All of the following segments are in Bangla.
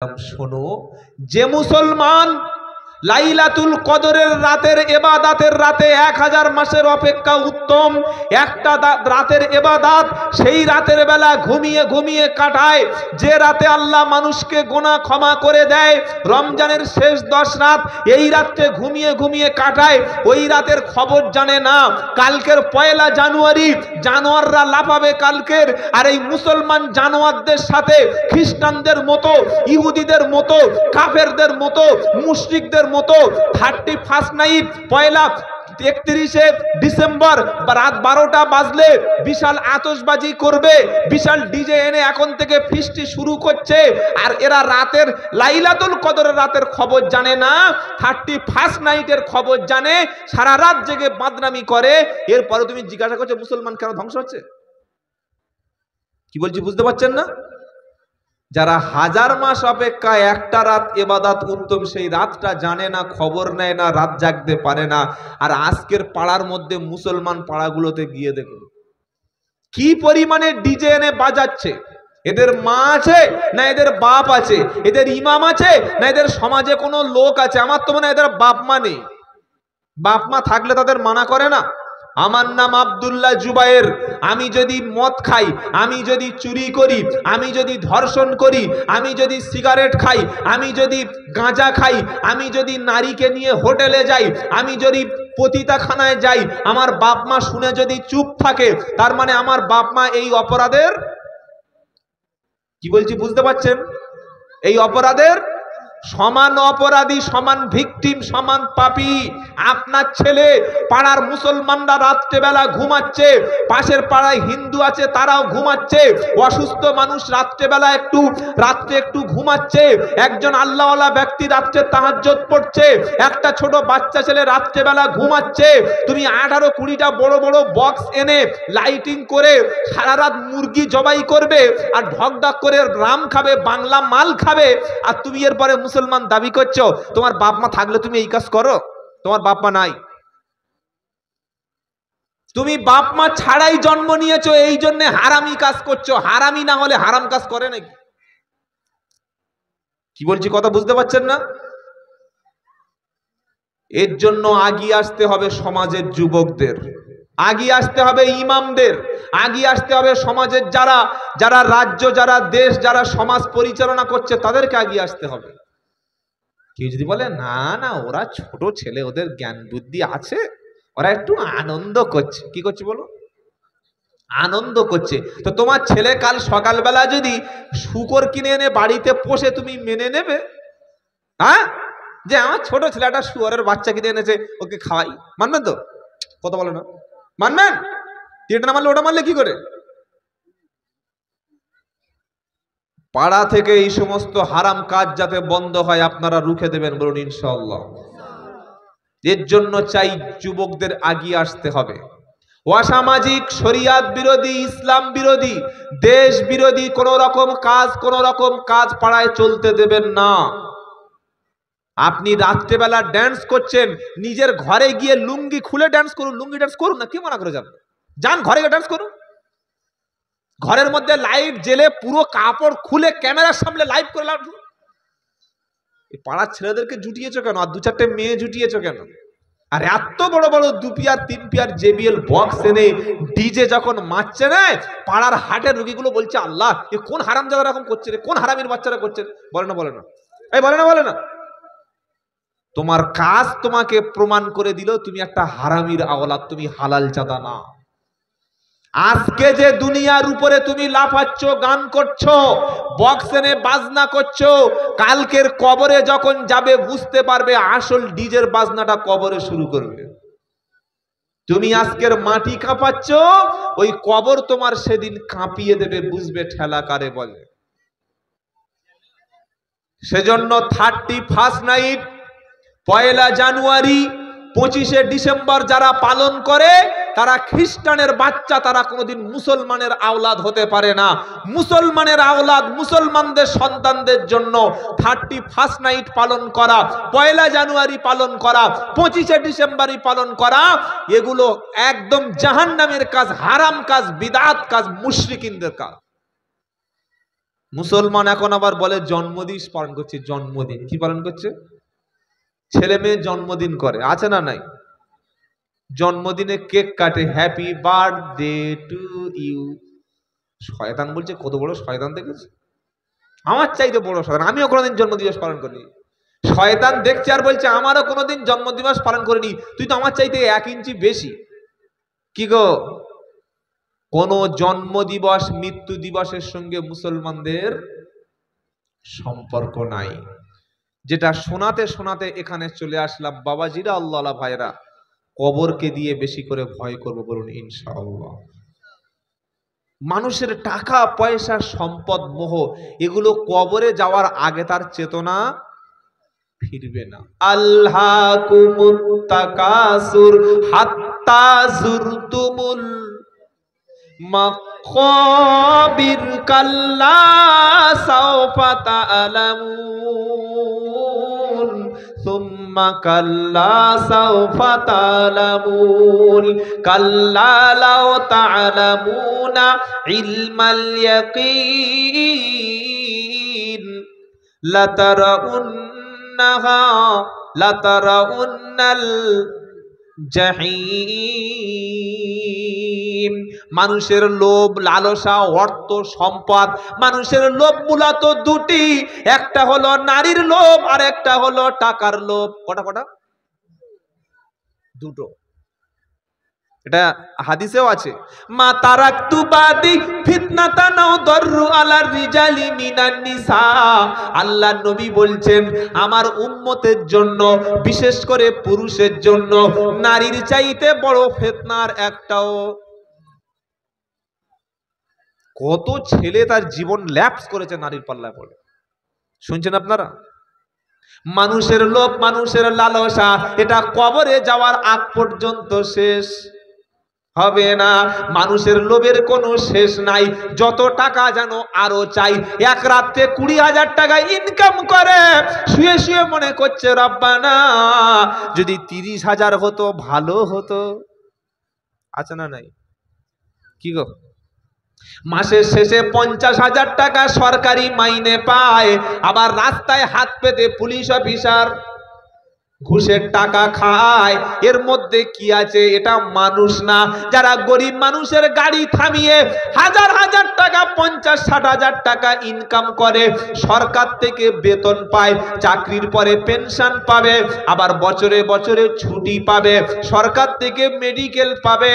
শোনো, যে মুসলমান লাইলাতুল কদরের রাতের ইবাদতের রাতে 1000 মাসের অপেক্ষা উত্তম একটা রাতের ইবাদত, সেই রাতের বেলা ঘুমিয়ে ঘুমিয়ে কাটায়, যে রাতে আল্লাহ মানুষকে গুনাহ ক্ষমা করে দেয়, রমজানের শেষ 10 রাত, এই রাতে ঘুমিয়ে ঘুমিয়ে কাটায়, ওই রাতের খবর জানে না কালকের 1 জানুয়ারি জানোয়াররা লাফাবে কালকের। আর এই মুসলমান জানোয়ারদের সাথে খ্রিস্টানদের মতো, ইহুদিদের মতো, কাফেরদের মতো, মুশরিকদের মতো 31st নাইট 31শে ডিসেম্বর রাত 12টা বাজলে বিশাল আতশবাজি করবে, বিশাল ডিজে এনে এখন থেকে ফিস্টি শুরু করছে। আর এরা রাতের লাইলাতুল কদরের রাতের খবর জানে না, 31st নাইটের খবর জানে, সারা রাত জেগে বাদনামি করে। এরপরে তুমি জিজ্ঞাসা করছো মুসলমান কেন ধ্বংস হচ্ছে? কি বলছি বুঝতে পারছেন না? যারা 1000 মাস অপেক্ষা একটা রাত ইবাদত উত্তম, সেই রাতটা জানে না, খবর নেয় না, রাত জাগতে পারে না। আর আজকের পাড়ার মধ্যে মুসলমান পাড়াগুলোতে গিয়ে দেখুন কি পরিমাণে ডিজে এনে বাজাচ্ছে। এদের মা আছে না এদের বাপ আছে? এদের ইমাম আছে না এদের সমাজে কোনো লোক আছে? আমার তো মনে হয় এদের বাপ মা নেই। বাপ মা থাকলে তাদের মানা করে না। আমার নাম আব্দুল্লাহ জুবায়ের, আমি যদি মদ খাই, আমি যদি চুরি করি, আমি যদি ধর্ষণ করি, আমি যদি সিগারেট খাই, আমি যদি গাঁজা খাই, আমি যদি নারীকে নিয়ে হোটেলে যাই, আমি যদি পতিতাখানায় যাই, আমার বাপ মা শুনে যদি চুপ থাকে, তার মানে আমার বাপ মা এই অপরাধের, কি বলছি বুঝতে পারছেন, এই অপরাধের সমান অপরাধী, সমান ভিকটিম, সমান পাপী। আপনার ছেলে, পাড়ার মুসলমানরা রাত্রেবেলা ঘুমাচ্ছে, পাশের পাড়ায় হিন্দু আছে তারাও ঘুমাচ্ছে, অসুস্থ মানুষ রাত্রেবেলা রাত্রে একটু ঘুমাচ্ছে, একজন আল্লাহওয়ালা ব্যক্তি রাত্রে তাহাজ্জুদ পড়ছে, একটা ছোট বাচ্চা ছেলে রাত্রেবেলা ঘুমাচ্ছে। তুমি 18-20টা বড় বড় বক্স এনে লাইটিং করে সারা রাত মুরগি জবাই করবে আর ঢকঢক করে রাম খাবে, বাংলা মাল খাবে, আর তুমি এরপরে মুসলমান দাবি করছো। তোমার বাপ মা থাকলে তুমি এই কাজ করো? তোমার বাপ মা নাই, তুমি বাপ মা ছাড়াই জন্ম নিয়েছো, এই জন্য হারামি কাজ করছো। হারামি না হলে হারাম কাজ করে নাকি? কি বলছি কথা বুঝতে পারছেন না? এর জন্য আগিয়ে আসতে হবে সমাজের যুবকদের, আগিয়ে আসতে হবে ইমামদের, আগিয়ে আসতে হবে সমাজের যারা রাজ্য, যারা দেশ, যারা সমাজ পরিচালনা করছে, তাদেরকে আগিয়ে আসতে হবে। কেউ যদি বলে না না ওরা ছোট ছেলে, ওদের জ্ঞান বুদ্ধি আছে, ওরা একটু আনন্দ করছে, কি করছে বলো? আনন্দ করছে। তো তোমার ছেলে কাল সকালবেলা যদি শূকর কিনে এনে বাড়িতে পোষে, তুমি মেনে নেবে? হ্যাঁ, যে আমার ছোট ছেলেটা শুয়োরের বাচ্চা কিনে এনেছে, ওকে খাওয়াই, মানবেন তো? কথা বলে না, মানবেন? এটা না মানলে ওটা মানলে কি করে? পাড়া থেকে এই সমস্ত হারাম কাজ যাতে বন্ধ হয় আপনারা রুখে দেবেন, বলুন ইনশাআল্লাহ। এর জন্য চাই যুবকদের আগিয়ে আসতে হবে। অসামাজিক, শরিয়াত বিরোধী, ইসলাম বিরোধী, দেশ বিরোধী কোন রকম কাজ পাড়ায় চলতে দেবেন না। আপনি রাত্রেবেলা ড্যান্স করছেন, নিজের ঘরে গিয়ে লুঙ্গি খুলে ড্যান্স করুন, লুঙ্গি ড্যান্স করুন না, কি মানা করে যাবেন? যান ঘরে গিয়ে ড্যান্স করুন, ঘরের মধ্যে লাইট জেলে পুরো কাপড় খুলে ক্যামেরার সামনে লাইভ করে লাভ। এই পাড়ার ছেলেদেরকে জুটিয়েছো কেন? আর 2-4টে মেয়ে জুটিয়েছো কেন? আর এত বড় বড় 2 পেয়ার 3 পেয়ার JBL বক্স এনে ডিজে যখন মারছে না, পাড়ার হাটের রোগীগুলো বলছে আল্লাহ এ কোন হারামজাদা এরকম করছে রে, কোন হারামির বাচ্চারা করছে? বলে না এই বলে না। তোমার কাজ তোমাকে প্রমাণ করে দিল তুমি একটা হারামির আওলাদ, তুমি হালাল চাঁদা না। আজকে যে দুনিয়ার উপরে তুমি লাফাচ্ছ, গান করছো, বক্স এনে বাজনা করছো, কালকের কবরে যখন যাবে বুঝতে পারবে আসল ডিজের বাজনাটা কবরে শুরু করবে। তুমি আজকের মাটি কাঁপাচ্ছ, ওই কবর তোমার সেদিন কাঁপিয়ে দেবে, বুঝবে ঠেলা কারে বলে। সেজন্য 31st নাইট, 1 জানুয়ারি, 25শে ডিসেম্বর যারা পালন করে তারা খ্রিস্টানের বাচ্চা, তারা কোনোদিন মুসলমানের আওলাদ হতে পারে না। মুসলমানের আওলাদ, মুসলমানদের সন্তানদের জন্য 31st নাইট পালন করা, 1 জানুয়ারি পালন করা, 25শে ডিসেম্বরই পালন করা, এগুলো একদম জাহান্নামের কাজ, হারাম কাজ, বিদআত কাজ, মুশরিকিনদের কাজ। মুসলমান এখন আবার বলে জন্মদিন পালন করছে, জন্মদিন কি পালন করছে? ছেলে মেয়ে জন্মদিন করে, আছে না নাই? জন্মদিনে কেক কাটে, হ্যাপি বার্থডে টু ইউ। শয়তান বলছে, কত বড় শয়তান দেখেছে, আমার চাইতে বড় শয়তান, আমিও কোনোদিন জন্মদিবস পালন করিনি। শয়তান দেখছে আর বলছে আমারও কোনোদিন জন্মদিবস পালন করিনি, তুই তো আমার চাইতে 1 ইঞ্চি বেশি। কি গো, কোন জন্মদিবস মৃত্যু দিবসের সঙ্গে মুসলমানদের সম্পর্ক নাই। যেটা শোনাতে শোনাতে এখানে চলে আসলাম, বাবাজিরা, আল্লাহ ভাইরা, কবরকে দিয়ে বেশি করে ভয় করব, বলুন ইনশাআল্লাহ। মানুষের টাকা পয়সা সম্পদ মোহ এগুলো কবরে যাওয়ার আগে তার চেতনা ফিরবে না। আল্লাহকুমুত তাকাসুর হাত্তা যুরতুমুল মাকাবির কাল্লা সাওফা তা'লামুন সুম্মা কাল্লা সাওফা তা'লামুন কাল্লা লাউ তা'লামুনা ইলমাল ইয়াকিন লাতারাউন্নাল জাহিম। মানুষের লোভ লালসা অর্থ সম্পদ, মানুষের লোভ মূলত দুটি, একটা হলো নারীর লোভ আর একটা হলো টাকার লোভ। কটা? দুটো। এটা হাদিসেও আছে, মা তারাকতু বাদি ফিতনাতান আও দাররু আলার রিজালি মিনান নিসা। আল্লাহর নবী বলছেন, আমার উম্মতের জন্য, বিশেষ করে পুরুষের জন্য, নারীর চাইতে বড় ফিতনার একটাও। কত ছেলে তার জীবন ল্যাপস করেছে নারীর পাল্লায় পড়ে, শুনছেন আপনারা? মানুষের লোভ মানুষের লালসা এটা কবরে যাওয়ার আগ পর্যন্ত শেষ হবে না। মানুষের লোভের কোনো শেষ নাই, যত টাকা যেন আরো চাই। এক রাতে 20,000 টাকা ইনকাম করে শুয়ে শুয়ে মনে করছে, রব্বানা যদি 30,000 হতো ভালো হতো। আছে না নাই? কি গো, মাসের শেষে 50,000 টাকা সরকারি মাইনে পায়, আবার রাস্তায় হাত পেতে পুলিশ অফিসার ঘুষের টাকা খায়। এর মধ্যে কি আছে? এটা মানুষ না। যারা গরিব মানুষের গাড়ি থামিয়ে হাজার হাজার টাকা 50-60,000 টাকা ইনকাম করে, সরকার থেকে বেতন পায়, চাকরির পরে পেনশন পাবে, আবার বছরে বছরে ছুটি পাবে, সরকার থেকে মেডিকেল পাবে,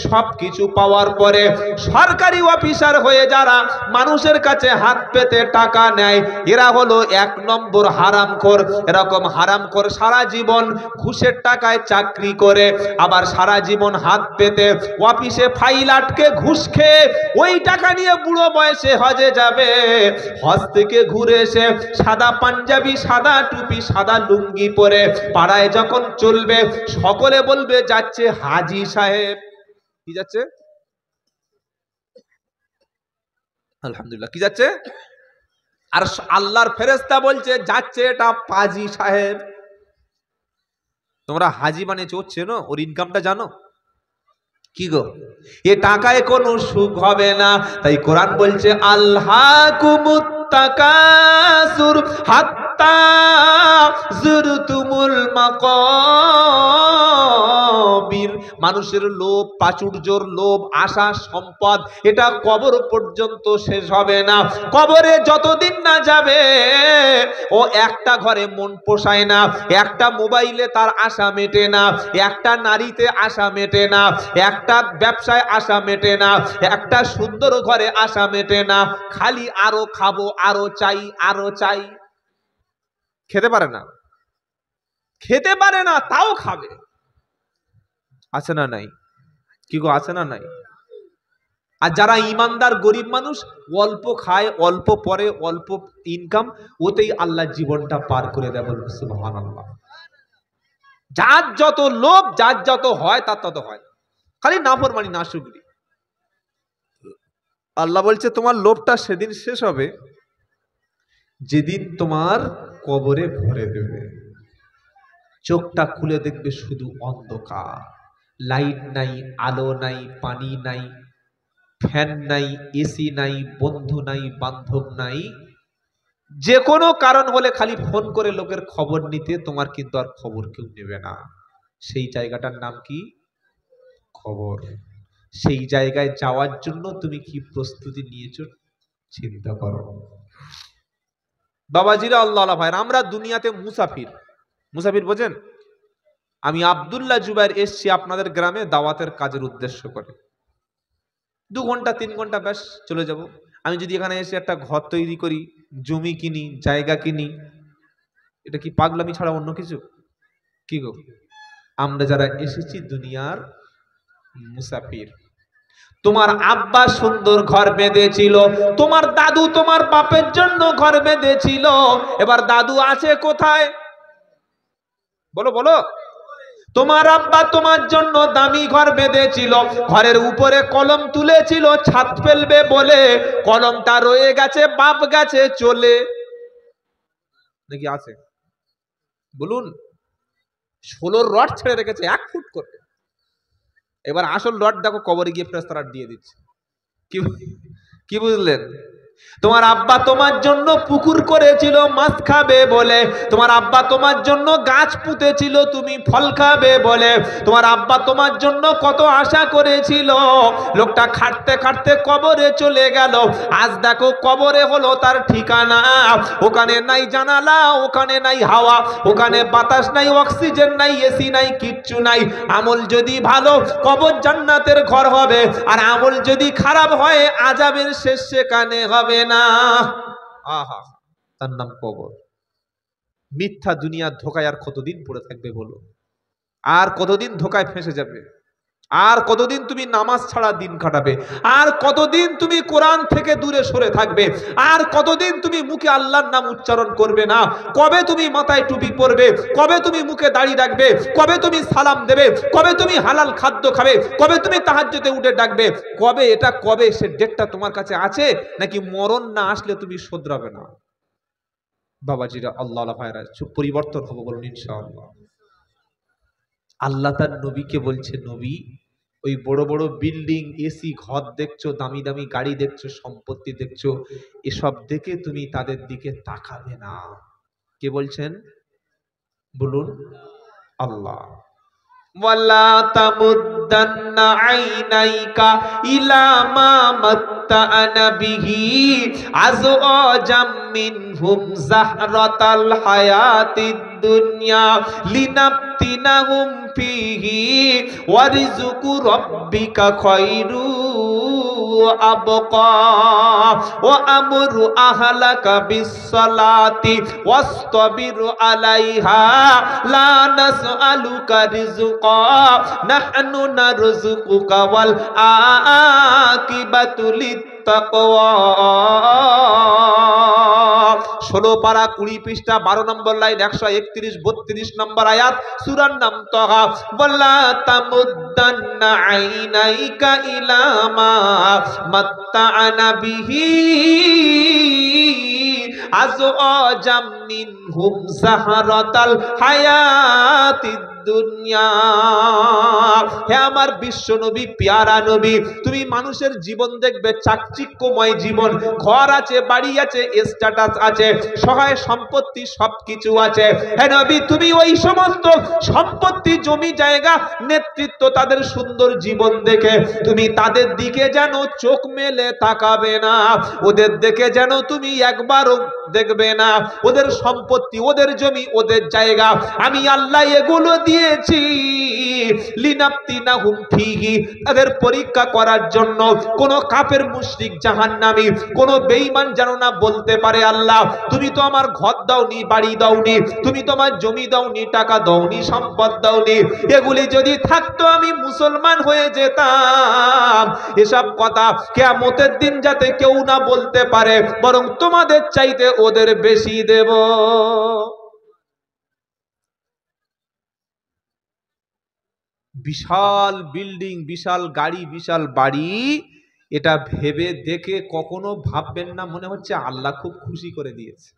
সবকিছু পাওয়ার পরে সরকারি অফিসার হয়ে যারা মানুষের কাছে হাত পেতে টাকা নেয়, এরা হলো 1 নম্বর হারামখোর। এরকম হারামখোর সারা জীবন ঘুষের টাকায় চাকরি করে, আবার সারা জীবন হাত পেতে অফিসে ফাইল আটকে ঘুষ খেয়ে ওই টাকা নিয়ে বুড়ো বয়সে হজে যাবে। হজ থেকে ঘুরে এসে সাদা পাঞ্জাবি, সাদা টুপি, সাদা লুঙ্গি পরে পাড়ায় যখন চলবে, সকলে বলবে যাচ্ছে হাজি সাহেব। কি যাচ্ছে? আলহামদুলিল্লাহ, কি যাচ্ছে? আর আল্লাহর ফেরেশতা বলছে যাচ্ছে এটা পাজি সাহেব। তোমরা হাজি মানে চলছে না, ওর ইনকামটা জানো? কি গো, এ টাকায় কোনো সুখ হবে না। তাই কোরআন বলছে, আল্লাহকুমুত তাকাসুর হাত্তা যুরতুমুল মাকাবির। মানুষের লোভ, প্রাচুর্যর লোভ, আশা, সম্পদ, এটা কবর পর্যন্ত শেষ হবে না। কবরে যতদিন না যাবে, ও একটা ঘরে মন পোষায় না, একটা মোবাইলে তার আশা মেটে না, একটা নারীতে আশা মেটে না, একটা ব্যবসায় আশা মেটে না, একটা সুন্দর ঘরে আশা মেটে না, খালি আরো খাবো, আরো চাই, আরো চাই। খেতে পারে না, খেতে পারে না, তাও খাবে। আছে না নাই? কি গো, আছে না নাই? আর যারা ইমানদার গরিব মানুষ, অল্প খায়, অল্প পরে, অল্প ইনকাম, ওতেই আল্লাহ জীবনটা পার করে দেয়। বলুন সুবহানাল্লাহ। যার যত লোভ, যার যত হয় তার তত হয়, খালি নাফরমানি, নাশুকরি। আল্লাহ বলছে তোমার লোভটা সেদিন শেষ হবে যেদিন তোমার কবরে ভরে দেবে। চোখটা খুলে দেখবে শুধু অন্ধকার, লাইট নাই, আলো নাই, পানি নাই, ফ্যান নাই, এসি নাই, বন্ধু নাই, বান্ধব নাই, যে কোনো কারণ হলে খালি ফোন করে লোকের খবর নিতে, তোমার কিন্তু আর খবর কেউ নেবে না। সেই জায়গাটার নাম কি? খবর। সেই জায়গায় যাওয়ার জন্য তুমি কি প্রস্তুতি নিয়েছো চিন্তা করো। বাবাজিরা, আল্লাহ ভাই, আমরা দুনিয়াতে মুসাফির। মুসাফির বোঝেন? আমি আব্দুল্লাহ জুবাইর এসছি আপনাদের গ্রামে দাওয়াতের কাজের উদ্দেশ্য করে। 2 ঘন্টা 3 ঘন্টা ব্যাস চলে যাব। আমি যদি এখানে এসে একটা ঘর তৈরি করি, জমি কিনি, জায়গা কিনি, এটা কি পাগলামি ছাড়া অন্য কিছু? কি গো? আমরা যারা এসেছি দুনিয়ার মুসাফির। তোমার আব্বা সুন্দর ঘর বেঁধেছিল, তোমার দাদু তোমার বাপের জন্য ঘর বেঁধেছিল, এবার দাদু আছে কোথায়? বলো বলো। তোমার আব্বা তোমার জন্য দামি ঘর বেঁধেছিল, ঘরের উপরে কলম তুলেছিল ছাদ ফেলবে বলে, কলমটা রয়ে গেছে, বাপ গেছে চলে। নাকি আছে? বলুন। 16 রড ছেড়ে রেখেছে 1 ফুট করে। এবার আসল রড দেখো কবরে গিয়ে ফেরেশতারা দিয়ে দিচ্ছে। কি কি বুঝলেন? তোমার আব্বা তোমার জন্য পুকুর করেছিল মাছ খাবে বলে, তোমার আব্বা তোমার জন্য গাছ পুঁতেছিল তুমি ফল খাবে বলে, তোমার আব্বা তোমার জন্য কত আশা করেছিল। লোকটা খাটতে খাটতে কবরে চলে গেল। আজ দেখো কবরে হলো তার ঠিকানা। ওখানে নাই জানালা, ওখানে নাই হাওয়া, ওখানে বাতাস নাই, অক্সিজেন নাই, এসি নাই, কিচ্ছু নাই। আমল যদি ভালো কবর জান্নাতের ঘর হবে, আর আমল যদি খারাপ হয় আযাবের শেষ সেখানে হবে না। আহা, তার নাম কবর। মিথ্যা দুনিয়ার ধোকায় আর কতদিন পড়ে থাকবে বলো? আর কতদিন ধোকায় ফেঁসে যাবে? আর কতদিন তুমি নামাজ ছাড়া দিন কাটাবে? আর কতদিন তুমি কোরআন থেকে দূরে সরে থাকবে? আর কতদিন তুমি মুখে আল্লাহর নাম উচ্চারণ করবে না? কবে তুমি মাথায় টুপি পরবে? কবে তুমি মুখে দাড়ি রাখবে? কবে তুমি সালাম দেবে? কবে তুমি হালাল খাদ্য খাবে? কবে তুমি তাহাজ্জুদে উঠে ডাকবে? কবে? এটা কবে? সে ডেটটা তোমার কাছে আছে নাকি মরণ না আসলে তুমি শোধরাবে না? বাবাজিরা, আল্লাহ ভাইরা, পরিবর্তন হবে বলুন ইনশাআল্লাহ। আল্লাহ তার নবীকে বলছে, নবী, ওই বড় বড় বিল্ডিং, এসি ঘর দেখছো, দামি দামি গাড়ি দেখছো, সম্পত্তি দেখছো, এসব দেখে তুমি তাদের দিকে তাকাবে না। কে বলছেন? বলুন। আল্লাহ। ওয়ালা তামুদ্দান্না আইনাইকা ইলা মা মাত্তা'না বিহি আযওয়াজাম মিনহুম যাহরাতাল হায়াতিদ দুনিয়া লিনাফতিনাহুম ফিহি ওয়া রিজকু রাব্বিকা খায়রু আবকা ওয়া আমরু আহলাকা বিসসালাতি ওয়াসতাবির আলাইহা লা নাসআলুকা রিজকা নাহনু নারযুকুকা ওয়াল আকিবাতু লিত্তাকওয়া। 16 পারা 20 পৃষ্ঠা 12 নম্বর লাইন 131-32 নম্বর আয়াত, সূরার নাম তাহা। ওয়ালা তামুদ্দান্না আইনাইকা ইলা মা মাত্তা'না বিহি আযওয়াজাম মিনহুম যাহরাতাল হায়াতিদ দুনিয়া। হে আমার বিশ্ব নবী, পেয়ারা নবী, তুমি মানুষের জীবন দেখবে, চাকচিক্যময় জীবন, ঘর আছে, বাড়ি আছে, স্ট্যাটাস আছে, সহায় সম্পত্তি সবকিছু আছে। হে নবী, তুমি ওই সমস্ত সম্পত্তি, জমি জায়গা, নেতৃত্ব, তাদের সুন্দর জীবন দেখে তুমি তাদের দিকে যেন চোখ মেলে তাকাবে না, ওদের দেখে যেন তুমি একবারও দেখবে না। ওদের সম্পত্তি, ওদের জমি, ওদের জায়গা আমি আল্লাহ এগুলো দিয়েছি লিনাফতিনাহুম ফিহি, তাদের পরীক্ষা করার জন্য। কোন কাফের মুশরিক জাহান্নামী, কোন বেঈমান যেন না বলতে পারে, আল্লাহ তুমি তো আমার ঘর দাওনি, বাড়ি দাওনি, তুমি তো আমার জমি দাওনি, টাকা দাওনি, সম্পদ দাওনি, এগুলি যদি থাকতো আমি মুসলমান হয়ে যেতাম। এসব কথা কিয়ামতের দিন যাতে কেউ না বলতে পারে, বরং তোমাদের চাইতে ওদের বেশি দেব। বিশাল বিল্ডিং, বিশাল গাড়ি, বিশাল বাড়ি, এটা ভেবে দেখে কখনো ভাববেন না মনে হচ্ছে আল্লাহ খুব খুশি করে দিয়েছে।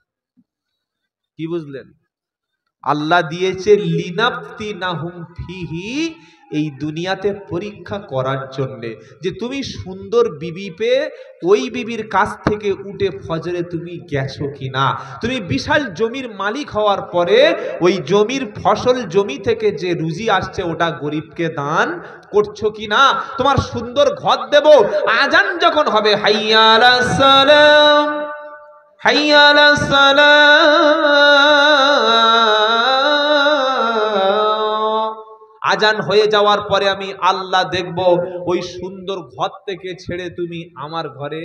কি বুঝলেন? আল্লাহ দিয়েছে লিনাফতিনাহুম ফিহি, এই দুনিয়াতে পরীক্ষা করার জন্যে, যে তুমি সুন্দর বিবি পেয়ে ওই বিবির কাছ থেকে উঠে ফজরে তুমি গেছো কিনা, তুমি বিশাল জমির মালিক হওয়ার পরে ওই জমির ফসল জমি থেকে যে রুজি আসছে ওটা গরিবকে দান করছো কিনা, তোমার সুন্দর ঘর দেব, আজান যখন হবে হাইয়া আলাস সালাম হাইয়া আলাস সালাম, আজান হয়ে যাওয়ার পরে আমি আল্লাহ দেখব ওই সুন্দর ঘর থেকে ছেড়ে তুমি আমার ঘরে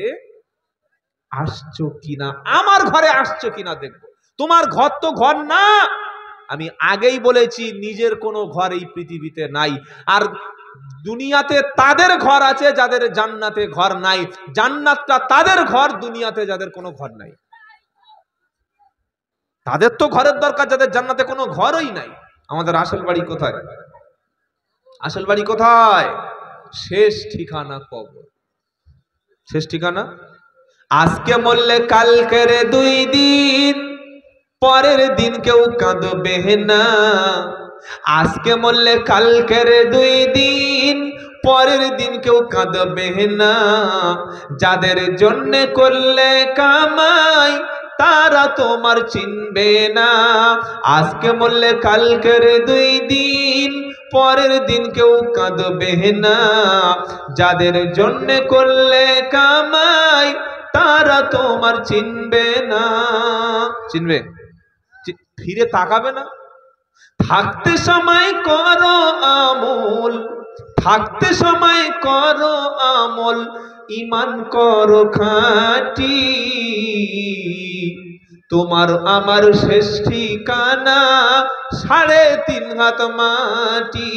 আসছো কিনা, আমার ঘরে আসছো কিনা দেখব। তোমার ঘর তো ঘর না, আমি আগেই বলেছি নিজের কোনো ঘর এই পৃথিবীতে নাই। আর দুনিয়াতে তাদের ঘর আছে যাদের জান্নাতে ঘর নাই, জান্নাতটা তাদের ঘর দুনিয়াতে যাদের কোনো ঘর নাই। তাদের তো ঘরের দরকার যাদের জান্নাতে কোনো ঘরই নাই। আমাদের আসল বাড়ি কোথায়? আসল বাড়ি কোথায়? শেষ ঠিকানা কবর। শেষ ঠিকানা আজকে মরলে কালকের 2 দিন, পরের দিন কেউ কাঁদবে না। আজকে মরলে কালকের 2 দিন, পরের দিন কেউ কাঁদবে না। যাদের জন্য করলে কামাই তারা তোমার চিনবে না। আজকে মরলে কালকের 2 দিন, পরের দিন কেউ কাঁদবে না। যাদের জন্য করলে কামাই তারা তোমার চিনবে না। চিনবে? ফিরে তাকাবে না। থাকতে সময় করো আমল, থাকতে সময় করো আমল, ঈমান করো খাঁটি। তোমার আমার শেষ ঠিকানা 3.5 হাত মাটি।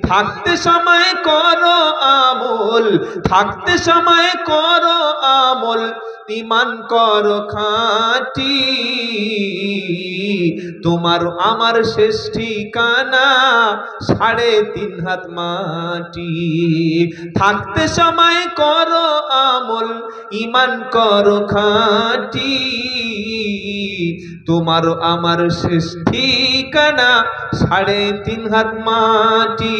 থাকতে সময় করো আমল, থাকতে সময় করো আমল, ঈমান করো খাঁটি। তোমার আমার শেষ ঠিকানা 3.5 হাত মাটি। থাকতে সময় করো আমল, ঈমান করো খাঁটি। তোমার আমার শেষ ঠিকানা 3.5 হাত মাটি।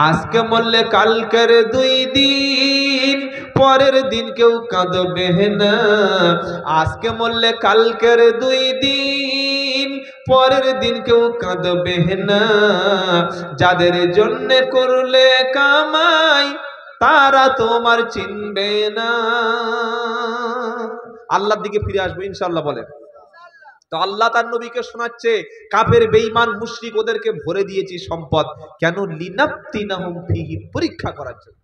আজকে মরলে কালকের 2 দিন, পরের দিন কেউ কাঁদবে না। আজকে মরলে কালকের 2 দিন, পরের দিন কেউ কাঁদবে না। যাদের জন্য করলে কামাই তারা তোমার চিনবে না। আল্লাহর দিকে ফিরে আসবো ইনশাআল্লাহ বলেন তো। আল্লাহ তার নবীকে শোনাচ্ছে কাফের বেঈমান মুশরিক ওদেরকে ভরে দিয়েছি সম্পদ, কেন? লিনাফতিনাহুম ফিহি, পরীক্ষা করার জন্য,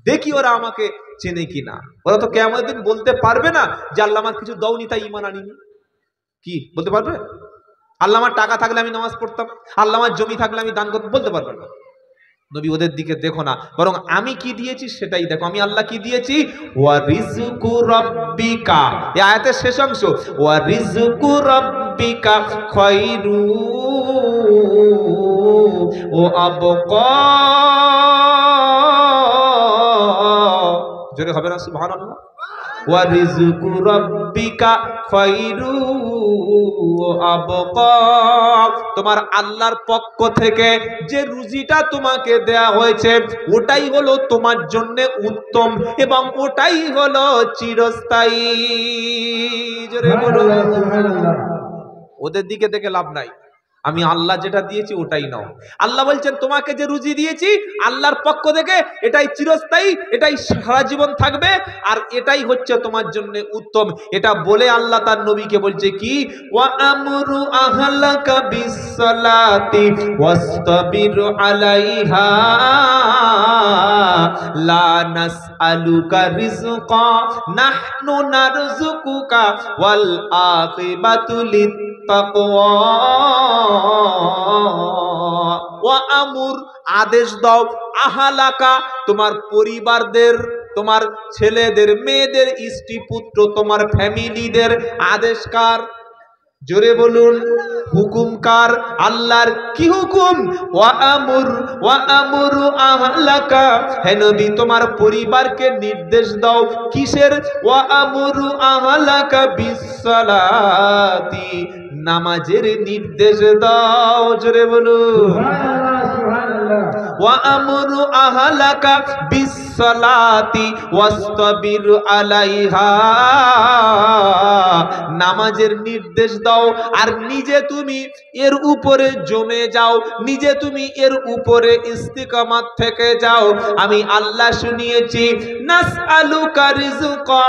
দেখি ওরা আমাকে চেনে কিনা। ওরা তো কিয়ামতের দিন বলতে পারবে না যে আল্লাহ আমার কিছু দাওনি তাই ঈমান আনিনি। কি বলতে পারবে? আল্লাহ আমার টাকা থাকলে আমি নামাজ পড়তাম, আল্লাহ আমার জমি থাকলে আমি দান করতাম, বলতে পারবে না। নবী ওদের দিকে দেখো না, বরং আমি কি দিয়েছি সেটাই দেখো। আমি আল্লাহ কি দিয়েছি? ওয়া রিজকু রাব্বিকা, এই আয়াতের শেষ অংশ, ওয়া রিজকু রাব্বিকা খায়রু ওয়া আবকা। জোরে হবে না সুবহানাল্লাহ? ওয়া রিজকু রাব্বিকা খায়রু ওয়া আবকা। তোমার আল্লাহর পক্ষ থেকে যে রুজিটা তোমাকে দেয়া হয়েছে ওটাই হলো তোমার জন্য উত্তম এবং ওটাই হলো চিরস্থায়ী। জোরে বলো। ওদের দিকে দেখে লাভ নাই, আমি আল্লাহ যেটা দিয়েছি ওটাই নাও। আল্লাহ বলছেন তোমাকে যে রুজি দিয়েছি আল্লাহর পক্ষ থেকে এটাই চিরস্থায়ী, এটাই সারা জীবন থাকবে, আর এটাই হচ্ছে তোমার জন্য উত্তম। এটা বলে আল্লাহ তার নবীকে বলছে কি? ওয়া আমরু আহলাকা বিসসালাতি ওয়াসতাবির আলাইহা লা নাসআলুকা রিজকা নাহনু নারযুকুকা ওয়াল আকিবাতু লিত্তাকওয়া। ওয়া আমুর, আদেশ দাও, আহালাকা, তোমার পরিবারদের, তোমার ছেলেদের, মেয়েদের, স্ত্রী পুত্র, তোমার ফ্যামিলিদের। আদেশকার জোরে বলুন হুকুম কার? আল্লাহর। কি হুকুম? ওয়া আমুরু আহলাকা, হে নবী তোমার পরিবারকে নির্দেশ দাও। কিসের? ওয়া আমুরু আহলাকা বিসসালাতি, নামাজের নির্দেশ দাও। জোরে বলুন ওয়া আমুরু আহলাকা বিসসালাতি ওয়াসতাবির আলাইহা, নামাজের নির্দেশ দাও আর নিজে তুমি এর উপরে জমে যাও, নিজে তুমি এর উপরে ইস্তিকামাত থেকে যাও। আমি আল্লাহ শুনিয়েছি, নাসআলুকা রিজকা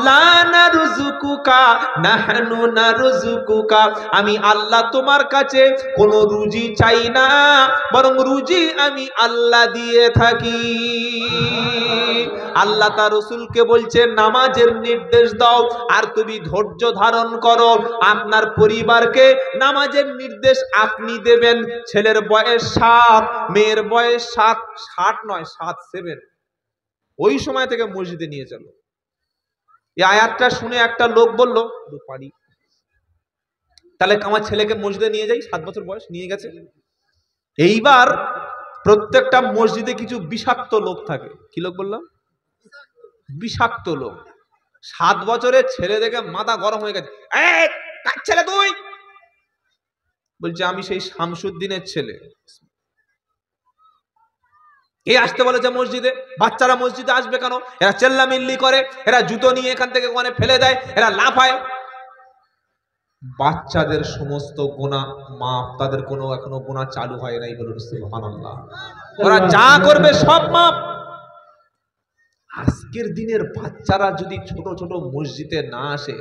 লা নারযুকুকা নাহনু নারযুকুকা, আমি আল্লাহ তোমার কাছে কোনো রুজি চাই না, বরং রুজি আমি আল্লাহ দিয়ে থাকি। আল্লাহ তার রাসূলকে বলছে নামাজের নির্দেশ দাও আর তুমি ধৈর্য ধারণ করো। আপনার পরিবারকে নামাজের নির্দেশ আপনি দেবেন। ছেলের বয়স 7, মেয়ের বয়স 7, 7 ওই সময় থেকে মসজিদে নিয়ে চলো। এই আয়াতটা শুনে একটা লোক বলল পারি, তাহলে আমার ছেলেকে মসজিদে নিয়ে যাই, 7 বছর বয়স, নিয়ে গেছে। এইবার প্রত্যেকটা মসজিদে কিছু বিষাক্ত লোক থাকে। কি লোক বললাম? বিষাক্ত লোক। 7 বছরের ছেলে দেখে মাথা গরম হয়ে গেছে। এই কার ছেলে তুই? বলছে আমি সেই শামসুদ্দিনের ছেলে। এই আসতে বলেছে মসজিদে। বাচ্চারা মসজিদে আসবে কেন? এরা চেল্লামিল্লি করে, এরা জুতো নিয়ে এখান থেকে ওখানে ফেলে দেয়, এরা লাফায়। বাচ্চাদের সমস্ত গুনাহ মাফ, তাদের কোনো এখনো গুনাহ চালু হয় নাই। বলুন সুবহানাল্লাহ। ওরা যা করবে সব মাফ। আজকের দিনের বাচ্চারা যদি ছোট ছোট মসজিদে না আসে,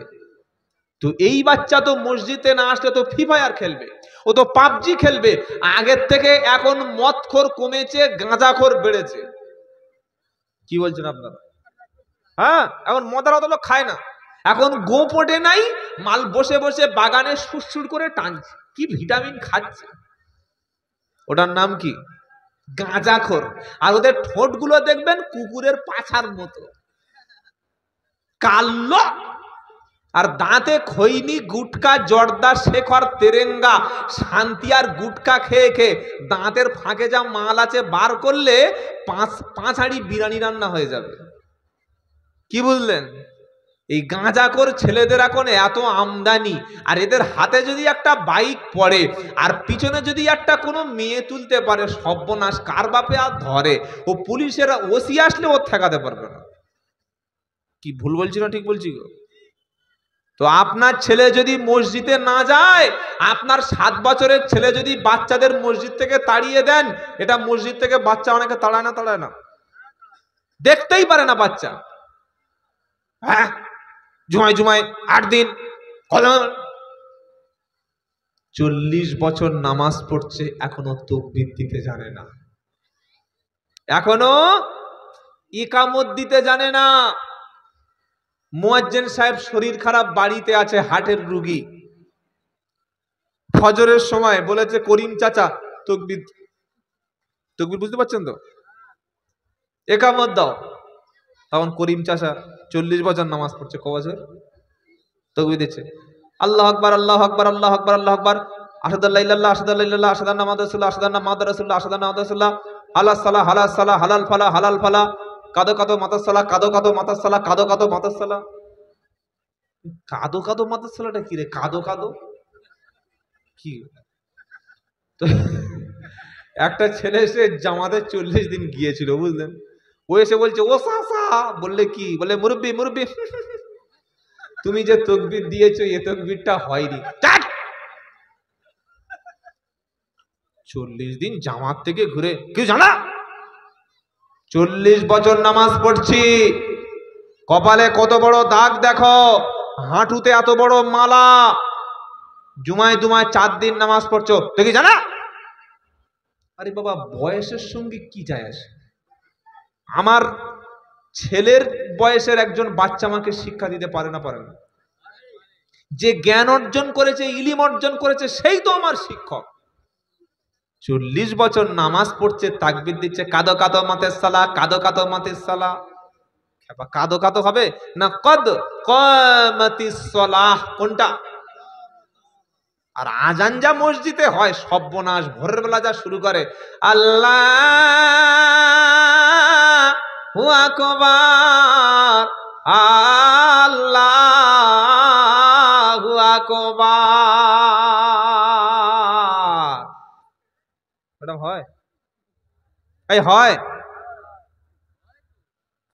তো এই বাচ্চা তো মসজিদে না আসলে তো ফ্রি ফায়ার খেলবে, ও তো পাবজি খেলবে। আগের থেকে এখন মদখোর কমেছে, গাঁজাখোর বেড়েছে। কি বলছেন আপনারা? হ্যাঁ, এখন মদের অত লোক খায় না। এখন গোপটে নাই, মাল বসে বসে বাগানে সুরসুর করে টানছে। কি ভিটামিন খাচ্ছে, ওটার নাম কি? গাঁজাখোর। আর ওদের ঠোঁটগুলো দেখবেন কুকুরের পাছার মতো কালো, আর দাঁতে খৈনি, গুটকা, জর্দা, শেখর, তেরেঙ্গা, শান্তি আর গুটকা খেয়ে খেয়ে দাঁতের ফাঁকে যা মাল আছে বার করলে 5 হাঁড়ি বিরিয়ানি রান্না হয়ে যাবে। কি বুঝলেন? এই গাঁজাখোর ছেলেদের এখন এত আমদানি, আর এদের হাতে যদি একটা বাইক পড়ে আর পিছনে যদি একটা কোনো মেয়ে তুলতে পারে, সর্বনাশ। কার বাপে আর ধরে? ও পুলিশেরা ওসি আসলে ও ঠেকাতে পারবে না। কি ভুল বলছি না ঠিক বলছি গো? তো আপনার ছেলে যদি মসজিদে না যায়, আপনার 7 বছরের ছেলে যদি বাচ্চাদের মসজিদ থেকে তাড়িয়ে দেন, এটা মসজিদ থেকে বাচ্চা অনেকে তাড়ায় না, দেখতেই পারে না বাচ্চা। হ্যাঁ, জুমায় 8 দিন 40 বছর নামাজ পড়ছে, এখনো তাকবীর দিতে জানে না, এখনো ইকামত দিতে জানে না। মুয়াজ্জিন সাহেব শরীর খারাপ, বাড়িতে আছে, হার্টের রোগী। ফজরের সময় বলেছে করিম চাচা তাকবীর বুঝতে পারছেন তো, ইকামত দাও। তখন করিম চাচা 40 বছর নামাজ পড়ছে, ক বছর, তাকবীর দিচ্ছে, আল্লাহু আকবার আল্লাহু আকবার আল্লাহু আকবার আল্লাহু আকবার, আশহাদু আল্লা ইল্লাল্লাহ আশহাদু আল্লা ইল্লাল্লাহ আশহাদু আন্না মুহাম্মাদার রাসূলুল্লাহ আশহাদু আন্না মুহাম্মাদার রাসূলুল্লাহ আশহাদু আন্না মুহাম্মাদার রাসূলুল্লাহ, হালাল সালাহ হালাল সালাহ হালাল ফালাহ হালাল ফালাহ, কাদো কাদো মাতাস সালাহ কাদো কাদো মাতাস সালাহ কাদো কাদো মাতাস সালাহ। কাদো কাদো মাতাস সালাহটা কি রে? কাদো কাদো কি? তো একটা ছেলে এসে জামাতে 40 দিন গিয়েছিল, বুঝলেন? ও এসে বলছে ও চাচা, বললে কি? বলে মুরব্বি মুরব্বি, তুমি যে তাকবীর দিয়েছো এই তাকবীরটা হয়নি। 40 দিন জামাত থেকে ঘুরে কেউ জানা? 40 বছর নামাজ পড়ছি, কপালে কত বড় দাগ দেখো, হাঁটুতে এত বড় মালা, জুমায় 4 দিন নামাজ পড়ছো, তো কি জানা? আরে বাবা, বয়সের সঙ্গে কি যায় আসে? আমার ছেলের বয়সের একজন বাচ্চা আমাকে শিক্ষা দিতে পারে না? যে জ্ঞান অর্জন করেছে, ইলম অর্জন করেছে, সেই তো আমার শিক্ষক। 40 বছর নামাজ পড়ছে, তাকবীর দিচ্ছে, কাদো কাদো মাতের সালাহ কাদো কাদো মাতের সালাহ। কাদো কাদো হবে না, কদ কামাতিস সালাহ। কোনটা? আর আজান যা মসজিদে হয় সর্বনাশ, ভোরের বেলা যা শুরু করে আল্লাহু আকবার আল্লাহু আকবার, এটা হয়? এই হয়,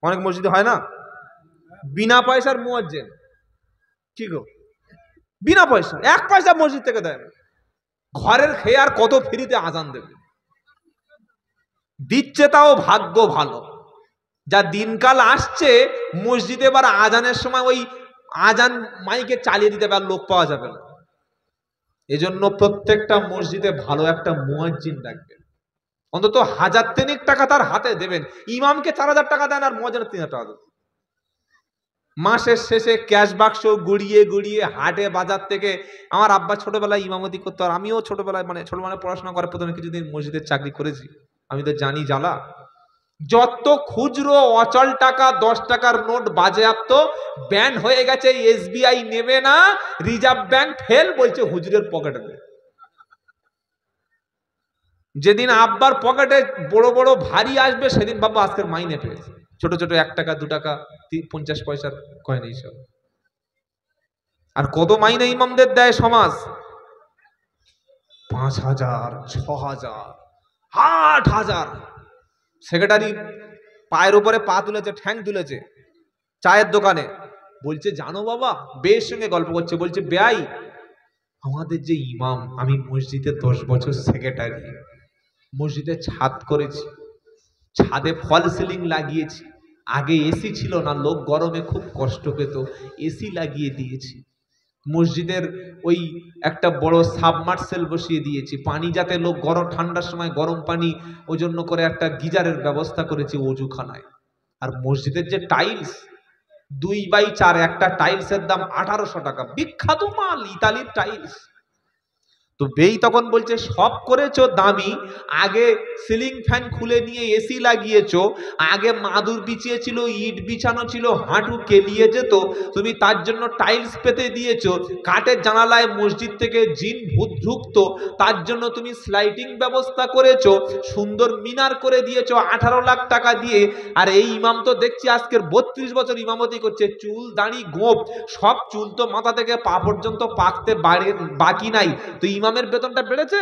অনেক মসজিদে হয় না? বিনা পয়সার মুয়াজ্জিন, কি গো, বিনা পয়সা, 1 পয়সা মসজিদ থেকে দেয় না। ঘরের খেয়ে আর কত ফ্রিতে আজান দেবে, দিচ্ছে তাও ভাগ্য ভালো। যা দিনকাল আসছে মসজিদে এবার আজানের সময় ওই আজান মাইকে চালিয়ে দিতে আর লোক পাওয়া যাবে না। এজন্য প্রত্যেকটা মসজিদে ভালো একটা মুয়াজ্জিন রাখবেন, অন্তত 1000 টাকা তার হাতে দেবেন। ইমামকে 4000 টাকা দেন আর মুয়াজ্জিনের 3000 টাকা দেন। মাসের শেষে ক্যাশ বাক্স গুড়িয়ে গুড়িয়ে হাটে বাজার থেকে, আমার আব্বা ছোটবেলায় ইমামতি করতো, আর আমিও ছোটবেলায় ছোটবেলায় পড়াশোনা করার প্রথমে কিছুদিন মসজিদের চাকরি করেছি, আমি তো জানি জ্বালা। যত খুচরো অচল টাকা 10 টাকার নোট বাজেয়াপ্ত ব্যান হয়ে গেছে, এসবিআই নেবে না, রিজার্ভ ব্যাংক ফেল, বলছে হুজুরের পকেটে দে। যেদিন আব্বার পকেটে বড় বড় ভারী আসবে সেদিন বাবা আজকের মাইনে পেয়েছে, ছোট ছোট 1 টাকা 2 টাকা 50 পয়সার কয়েন এইসব। আর কত মাইনে ইমামদের দেয় সমাজ? 5000, 6000, 8000। সেক্রেটারি পায়ের উপরে পা তুলেছে, ঠ্যাং তুলেছে চায়ের দোকানে, বলছে জানো বাবা, বেশ সঙ্গে গল্প করছে, বলছে বেয়াই, আমাদের যে ইমাম, আমি মসজিদে 10 বছর সেক্রেটারি, মসজিদে ছাদ করেছি, ছাদে ফল সিলিং লাগিয়েছি, আগে এসি ছিল না, লোক গরমে খুব কষ্ট পেত, এসি লাগিয়ে দিয়েছি, মসজিদের ওই একটা বড় সাবমার্সেল বসিয়ে দিয়েছি, পানি যাতে লোক গরম ঠান্ডার সময় গরম পানি ওই জন্য করে একটা গিজারের ব্যবস্থা করেছি ওযুখানায়। আর মসজিদের যে টাইলস 2x4, একটা টাইলসের দাম 1800 টাকা, বিখ্যাত মাল, ইতালির টাইলস। তো বেই তখন বলছে সব করেছো দামি, আগে সিলিং ফ্যান খুলে নিয়ে এসি লাগিয়েছো, আগে মাদুর বিছিয়েছিল, ইট বিছানো ছিল, হাঁটু কেলিয়ে যেত, তুমি তার জন্য টাইলস পেতে দিয়েছো, কাঠের জানালায় মসজিদ থেকে জিন ভূত ঢুকতো, তার জন্য তুমি স্লাইডিং ব্যবস্থা করেছো, সুন্দর মিনার করে দিয়েছো 18 লাখ টাকা দিয়ে। আর এই ইমাম তো দেখছি আজকের 32 বছর ইমামতি করছে, চুল দাড়ি গোঁফ সব, চুল তো মাথা থেকে পা পর্যন্ত পাকতে বাকি নাই, তো ইমামের বেতনটা বেড়েছে?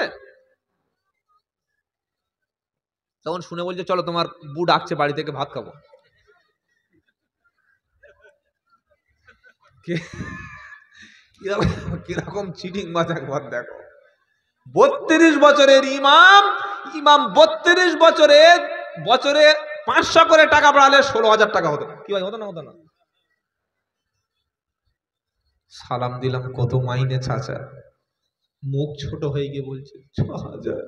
তখন শুনে বলছে চলো তোমার বউ ডাকছে বাড়ি থেকে, ভাত খাবো। কিরকম চিটিং বাজ একবার দেখো। 32 বছরের ইমাম, 32 বছরে 500 করে টাকা বাড়ালে 16,000 টাকা হতো, কি ভাই হতো না? হতো না? সালাম দিলাম, কত মাইনে চাচা, মুখ ছোট হয়ে গিয়ে বলছে 6000।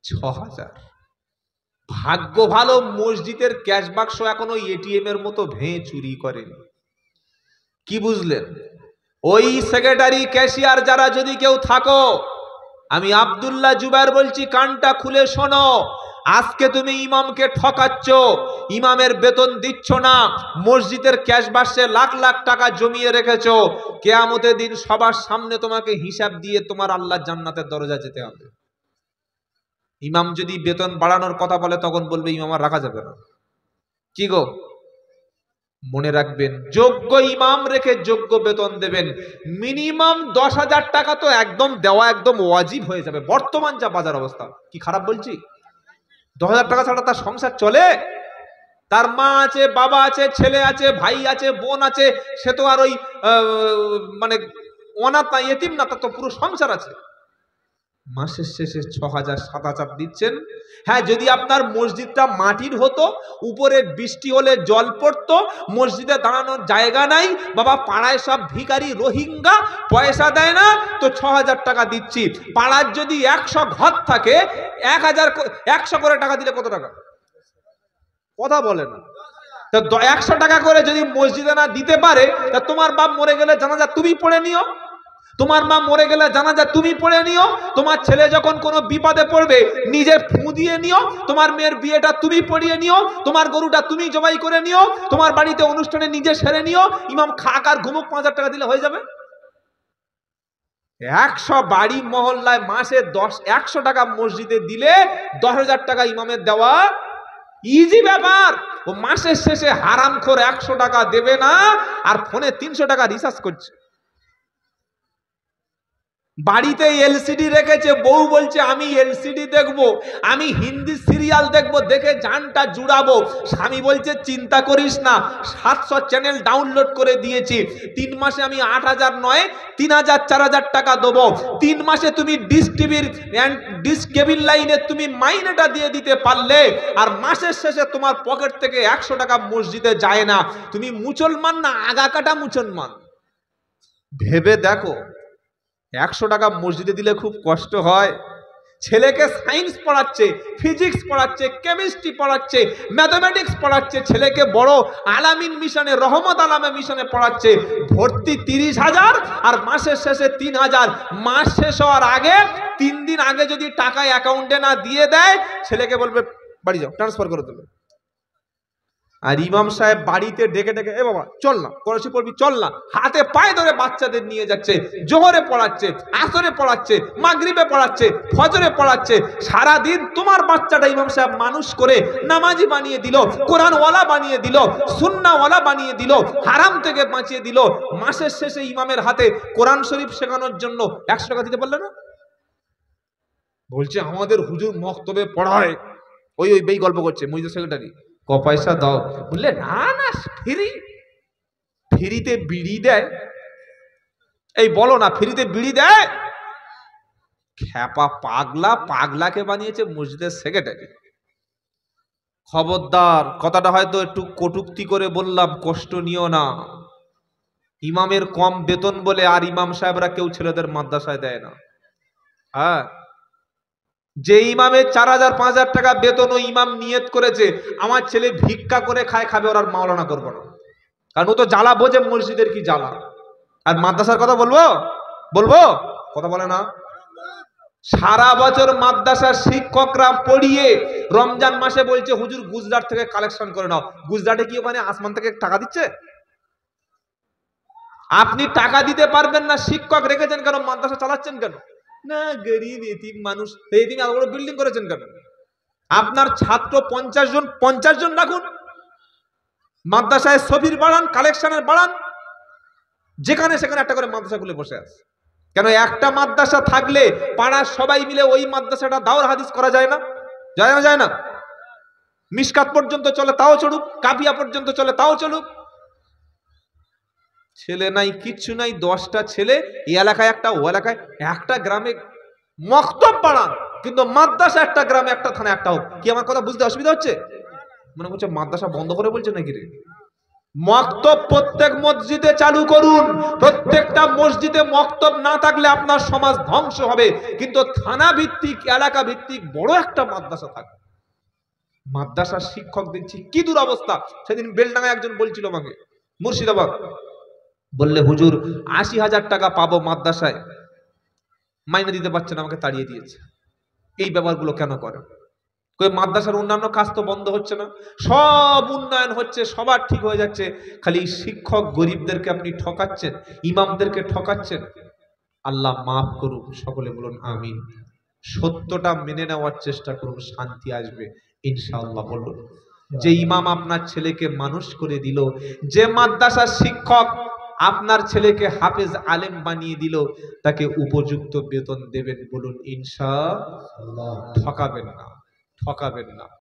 6000। ভাগ্য ভালো মসজিদের ক্যাশ বাক্স এখনো এটিএম এর মতো ভেঙে চুরি করেনি। কি বুঝলেন? ওই সেক্রেটারি ক্যাশিয়ার যারা যদি কেউ থাকো, আমি আব্দুল্লাহ জুবায়ের বলছি, কানটা খুলে শোনো। আজকে তুমি ইমামকে ঠকাচ্ছ, ইমামের বেতন দিচ্ছ না, মসজিদের ক্যাশ বাক্সে লাখ লাখ টাকা জমিয়ে রেখেছো, কিয়ামতের দিন সবার সামনে তোমাকে হিসাব দিয়ে তোমার আল্লাহর জান্নাতের দরজা যেতে হবে। ইমাম যদি বেতন বাড়ানোর কথা বলে তখন বলবে ইমাম আর রাখা যাবে না। কি গো, মনে রাখবেন, যোগ্য ইমাম রেখে যোগ্য বেতন দেবেন। মিনিমাম 10,000 টাকা তো একদম দেওয়া একদম ওয়াজিব হয়ে যাবে। বর্তমান যা বাজার অবস্থা, কি খারাপ বলছি? 10,000 টাকা ছাড়া তার সংসার চলে? তার মা আছে, বাবা আছে, ছেলে আছে, ভাই আছে, বোন আছে, সে তো আর ওই মানে অনাথ না, এতিম না, তার তো পুরো সংসার আছে। মাসের শেষে 6,000 7,000 দিচ্ছেন। হ্যাঁ, যদি আপনার মসজিদটা মাটির হতো, উপরে বৃষ্টি হলে জল পড়তো, মসজিদে দাঁড়ানোর জায়গা নাই, বাবা পাড়ায় সব ভিখারি রোহিঙ্গা, পয়সা দেয় না, তো 6,000 টাকা দিচ্ছি। পাড়ার যদি 100 ঘর থাকে, 100 করে টাকা দিলে কত টাকা? কথা বলে না। তো 100 টাকা করে যদি মসজিদে না দিতে পারে, তা তোমার বাপ মরে গেলে জানাজা তুমি পড়ে নিও, তোমার মা মরে গেলে জানাজা তুমি পড়ে নিও, তোমার ছেলে যখন কোনো বিপদে পড়বে নিজে ফু দিয়ে নিও, তোমার মেয়ের বিয়েটা তুমি পড়িয়ে নিও, তোমার গরুটা তুমি জবাই করে নিও, তোমার বাড়িতে অনুষ্ঠানে নিজে সেরে নিও, ইমাম খাক আর ঘুমুক, 5,000 টাকা দিলে হয়ে যাবে। 100 বাড়ি মহল্লায় মাসে 100 টাকা মসজিদে দিলে 10,000 টাকা ইমামের দেওয়া ইজি ব্যাপার। ও মাসের শেষে হারামখোর 100 টাকা দেবে না, আর ফোনে 300 টাকা রিচার্জ করছে। বাড়িতে এলসিডি রেখেছে, বউ বলছে আমি এলসিডি দেখবো, আমি হিন্দি সিরিয়াল দেখবো, দেখে জানটা জুড়াবো। স্বামী বলছে চিন্তা করিস না, 700 চ্যানেল ডাউনলোড করে দিয়েছি, 3 মাসে আমি 8,000 নয় 3,000 4,000 টাকা দেবো। 3 মাসে তুমি ডিশ টিভির ডিশ কেবিল লাইনে তুমি মাইনেটা দিয়ে দিতে পারলে, আর মাসের শেষে তোমার পকেট থেকে 100 টাকা মসজিদে যায় না, তুমি মুসলমান না আগা কাটা মুসলমান? ভেবে দেখো। 100 টাকা মসজিদে দিলে খুব কষ্ট হয়। ছেলেকে সায়েন্স পড়াচ্ছে, ফিজিক্স পড়াচ্ছে, কেমিস্ট্রি পড়াচ্ছে, ম্যাথমেটিক্স পড়াচ্ছে, ছেলেকে বড় আলামিন মিশনে, রহমত আলামে মিশনে পড়াচ্ছে, ভর্তি 30,000 আর মাসের শেষে 3,000। মাস শেষ হওয়ার আগে 3 দিন আগে যদি টাকা অ্যাকাউন্টে না দিয়ে দেয়, ছেলেকে বলবে বাড়ি যাও, ট্রান্সফার করে দেবে। আর ইমাম সাহেব বাড়িতে ডেকে ডেকে, এ বাবা চল না, কোরআন পড়বি চল না, হাতে পায়ে ধরে বাচ্চাদের নিয়ে যাচ্ছে, জোহরে পড়াচ্ছে, আসরে পড়াচ্ছে, মাগরিবে পড়াচ্ছে, ফজরে পড়াচ্ছে। সারা দিন তোমার বাচ্চাটা ইমাম সাহেব মানুষ করে নামাজি বানিয়ে দিল, কোরআনওয়ালা বানিয়ে দিল, সুন্নাহওয়ালা বানিয়ে দিল, হারাম থেকে বাঁচিয়ে দিল। মাসের শেষে ইমামের হাতে কোরআন শরীফ শেখানোর জন্য 100 টাকা দিতে পারলে না? বলছে আমাদের হুজুর মক্তবে পড়ায়, ওই বেই গল্প করছে মসজিদের সেক্রেটারি, ক পয়সা দাও। বললে না না, ফ্রিতে বিড়ি দেয়। এই বলো না, ফ্রিতে বিড়ি দেয়? খ্যাপা পাগলা, পাগলাকে বানিয়েছে মসজিদের সেক্রেটারি। খবরদার, কথাটা হয়তো একটু কটূক্তি করে বললাম, কষ্ট নিও না। ইমামের কম বেতন বলে আর ইমাম সাহেবরা কেউ ছেলেদের মাদ্রাসায় দেয় না। হ্যাঁ, যে ইমামের 4,000 5,000 টাকা বেতন, ও ইমাম নিয়ত করেছে আমার ছেলে ভিক্ষা করে খায়, খাবে, ওর আর মাওলানা করবো না, কারণ ও তো জ্বালা বোঝে মসজিদের কি জ্বালা। আর মাদ্রাসার কথা বলবো কথা বলে না। সারা বছর মাদ্রাসার শিক্ষকরা পড়িয়ে রমজান মাসে বলছে হুজুর গুজরাট থেকে কালেকশন করে নাও। গুজরাটে কি ওখানে আসমান থেকে টাকা দিচ্ছে? আপনি টাকা দিতে পারবেন না, শিক্ষক রেখেছেন কেন? মাদ্রাসা চালাচ্ছেন কেন? না গরিব এতিম মানুষ, এতিম এত বড় বিল্ডিং করেছেন কেন? আপনার ছাত্র 50 জন রাখুন, মাদ্রাসায় সফির বাড়ান, কালেকশনের বাড়ান, যেখানে সেখানে একটা করে মাদ্রাসা খুলে বসে আছে। কেন একটা মাদ্রাসা থাকলে পাড়ার সবাই মিলে ওই মাদ্রাসাটা দাওর হাদিস করা যায় না? যায় না? মিশকাত পর্যন্ত চলে, তাও চলুক, কাফিয়া পর্যন্ত চলে, তাও চলুক। ছেলে নাই, কিচ্ছু নাই, 10টা ছেলে, এই এলাকায় একটা, ও এলাকায় একটা, গ্রামে মক্তব বাড়ান, কিন্তু মাদ্রাসা একটা গ্রামে একটা, থানা একটা হোক। কি আমার কথা বুঝতে অসুবিধা হচ্ছে? মনে করছে মাদ্রাসা বন্ধ করে বলছে নাকি রে? মক্তব প্রত্যেক মসজিদে চালু করুন। প্রত্যেকটা মসজিদে মক্তব না থাকলে আপনার সমাজ ধ্বংস হবে, কিন্তু থানা ভিত্তিক, এলাকা ভিত্তিক বড় একটা মাদ্রাসা থাকবে। মাদ্রাসার শিক্ষক দেখছি কি দুরবস্থা। সেদিন বেলডাঙ্গায় একজন বলছিল আমাকে, মুর্শিদাবাদ, বললে হুজুর 80,000 টাকা পাবো মাদ্রাসায়, মাইনে দিতে পারছে না, আমাকে তাড়িয়ে দিয়েছে। এই ব্যাপারগুলো কেন করে? মাদ্রাসার অন্যান্য কাজ তো বন্ধ হচ্ছে না, সব উন্নয়ন হচ্ছে, সবার ঠিক হয়ে যাচ্ছে, খালি শিক্ষক গরিবদেরকে আপনি ঠকাচ্ছেন, ইমামদেরকে ঠকাচ্ছেন। আল্লাহ মাফ করুন, সকলে বলুন আমিন। সত্যটা মেনে নেওয়ার চেষ্টা করুন, শান্তি আসবে ইনশাআল্লাহ। বলুন, যে ইমাম আপনার ছেলেকে মানুষ করে দিল, যে মাদ্রাসার শিক্ষক আপনার ছেলেকে হাফেজ আলেম বানিয়ে দিল, তাকে উপযুক্ত বেতন দেবেন। বলুন ইনশাআল্লাহ। ঠকাবেন না।